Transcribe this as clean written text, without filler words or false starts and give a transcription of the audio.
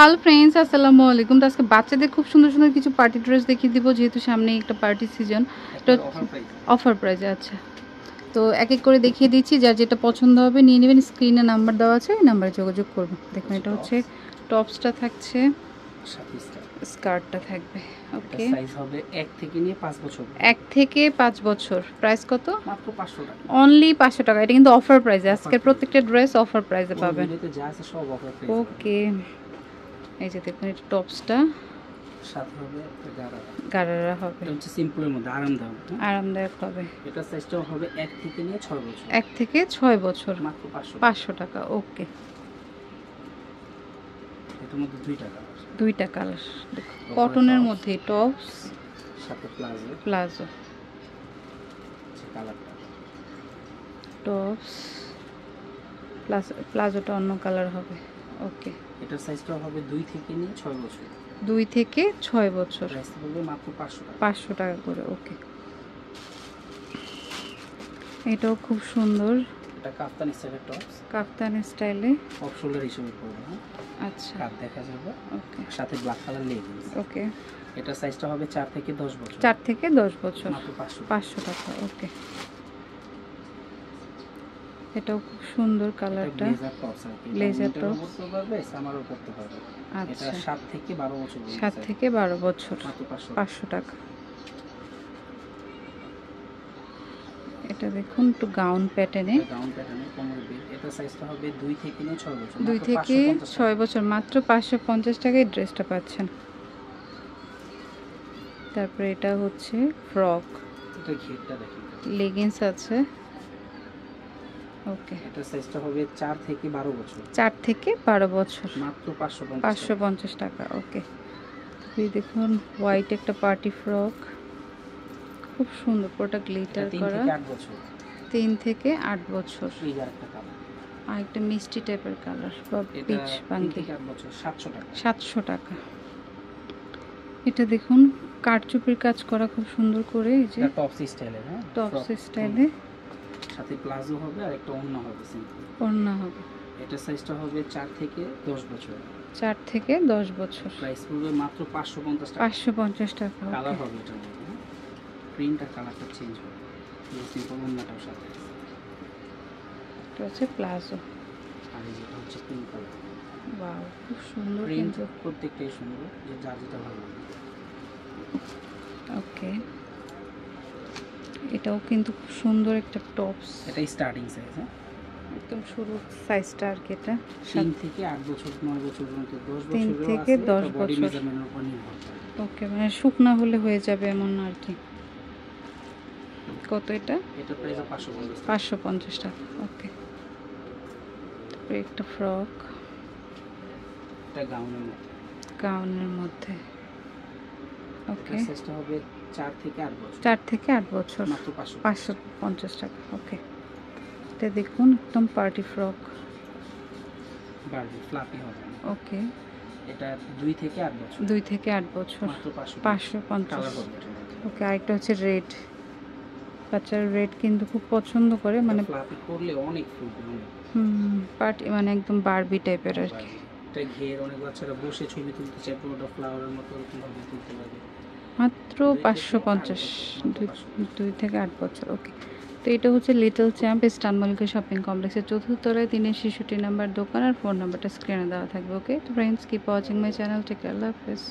Hello friends, আসসালামু আলাইকুম। তো আজকে বাচ্চাদের খুব সুন্দর সুন্দর কিছু পার্টি ড্রেস দেখিয়ে দিব, যেহেতু সামনে একটা পার্টি সিজন। তো অফার প্রাইজে আচ্ছা, তো এক এক করে দেখিয়ে দিচ্ছি, যার যেটা পছন্দ হবে নিয়ে নেবেন। স্ক্রিনে নাম্বার দেওয়া আছে, এই নাম্বারে যোগাযোগ করবেন। দেখুন, এটা হচ্ছে টপসটা থাকছে, স্কার্টটা থাকবে। ওকে, সাইজ হবে 1 থেকে নিয়ে 5 বছর। 1 থেকে 5 বছর। প্রাইস কত? মাত্র 500 টাকা। অনলি 500 টাকা। এটা কিন্তু অফার প্রাইসে, আজকের প্রত্যেকটা ড্রেস অফার প্রাইসে পাবেন। ভিডিওতে যা আছে সব অফার প্রাইসে। ওকে, এই যে দেখুন, এটা টপসটা সাথে হবে গারারা হবে। এটা হচ্ছে সিম্পলের মধ্যে আরামদায়ক হবে। এটা সাইজটাও হবে 1 থেকে নিয়ে 6 বছর। 1 থেকে 6 বছর, মাত্র 500 টাকা। ওকে, এটার মধ্যে দুইটা কালার। কটনের মধ্যে টপস, সাথে প্লাজো। কালারটা টপস প্লাজোটা অন্য কালার হবে। ওকে, এটার সাইজটাও হবে 2 থেকে নিয়ে 6 বছর। 2 থেকে 6 বছর। প্রাইস হবে মাত্র 500 টাকা। 500 টাকা করে। ওকে, এটাও খুব সুন্দর। এটা কাফতানি স্টাইলের টপস, কাফতানি স্টাইলে অফ শোল্ডার হিসেবে পড়বে। আচ্ছা, কাট দেখা যাবে। ওকে, সাথে ব্ল্যাক কালার লেগিংস। ওকে, এটা সাইজটা হবে 4 থেকে 10 বছর। 4 থেকে 10 বছর, মাত্র 500 টাকা। ওকে, এটাও খুব সুন্দর কালারটা। ব্লেজার টপস পরতে পারবে, সামারও পরতে পারবে। আচ্ছা, এটা 7 থেকে 12 বছর। 7 থেকে 12 বছর, মাত্র 500 টাকা। এটা দেখুন, একটু গাউন প্যাটার্নে, কোমর বেল্ট। এটা সাইজটা হবে 2 থেকে নিয়ে 6 বছর। 2 থেকে 6 বছর, মাত্র 550 টাকায় ড্রেসটা পাচ্ছেন। তারপরে এটা হচ্ছে ফ্রক, এটা ঘেরটা দেখেন, লেগিংস আছে। ওকে, এটা সাইজটা হবে 4 থেকে 12 বছর। 4 থেকে 12 বছর, মাত্র 550 টাকা। ওকে, এই দেখুন, হোয়াইট একটা পার্টি ফ্রক, খুব সুন্দর, পুরোটা গ্লিটার করা। 3 থেকে 8 বছর। এই আরেকটা কালার, আর একটা মিষ্টি টাইপের কালার বা পিচ বাঙ্গি। 8 বছর, 700 টাকা। 700 টাকা। এটা দেখুন, কারচুপির কাজ করা খুব সুন্দর করে। এই যে এটা টপস স্টাইলের, হ্যাঁ, টপস স্টাইলে, সাথে প্লাজো হবে আর একটা ওড়না হবে, সিম্পল ওড়না হবে। এটা সাইজটা হবে 4 থেকে 10 বছর। 4 থেকে 10 বছর। প্রাইস পড়বে মাত্র 550 টাকা। 550 টাকা। কালার হবে এটার মধ্যে, প্রিন্টটা কালারটা চেঞ্জ হবে। এই সিম্পল ওড়নাটাও সাথে আছে। এটা হচ্ছে প্লাজো, আর এই যেটা হচ্ছে পিঙ্ক কালার। ওয়াও, খুব সুন্দর প্রিন্ট কিন্তু। প্রত্যেকটাই সুন্দর, যে যার যেটা ভালো লাগে। ওকে, এটাও কিন্তু খুব সুন্দর একটা টপস। এটা স্টার্টিং সাইজ, হ্যাঁ, একদম শুরু সাইজটা আর কি। এটা 3 থেকে 8 বছর, 9 বছর পর্যন্ত, 10 বছর 3 থেকে 10 বডি বছর। মেজারমেন্টের উপর নির্ভর করে। ওকে, মানে শুকনা হলে হয়ে যাবে এমন আর কি। কত এটা? এটা প্রাইস 550 টাকা। 550 টাকা। ওকে, তারপরে একটা ফ্রক, এটা গাউনের মধ্যে। ওকে, সাইজটা হবে 4 থেকে 8 বছর। 4 থেকে 8 বছর, মাত্র 550 টাকা। ওকে, এটা দেখুন, একদম পার্টি ফ্রক, বারবি ফ্লাফি হবে। ওকে, এটা 2 থেকে 8 বছর। 2 থেকে 8 বছর, মাত্র 550। কালার হবে এটা। ওকে, আরেকটা হচ্ছে রেড। বাচ্চারা রেড কিন্তু খুব পছন্দ করে, মানে ফ্লাফি করলে অনেক ফুলবে। পার্টি, মানে একদম বারবি টাইপের আর কি। এটা ঘের, অনেক বাচ্চারা বসে ছবি তুলতে চায়, পুরোটা ফ্লাওয়ারের মতো এরকম ভাবে তুলতে পারবে। মাত্র 550, 2 থেকে 8 বছর। ওকে, তো এটা হচ্ছে little champ eastern Mallika shopping কমপ্লেক্সের 4th তলায় 366 নাম্বার দোকান, আর ফোন নাম্বারটা স্ক্রিনে দেওয়া থাকবে। ওকে, তো friends, keep watching my channel. Take care, আল্লাহ হাফেজ।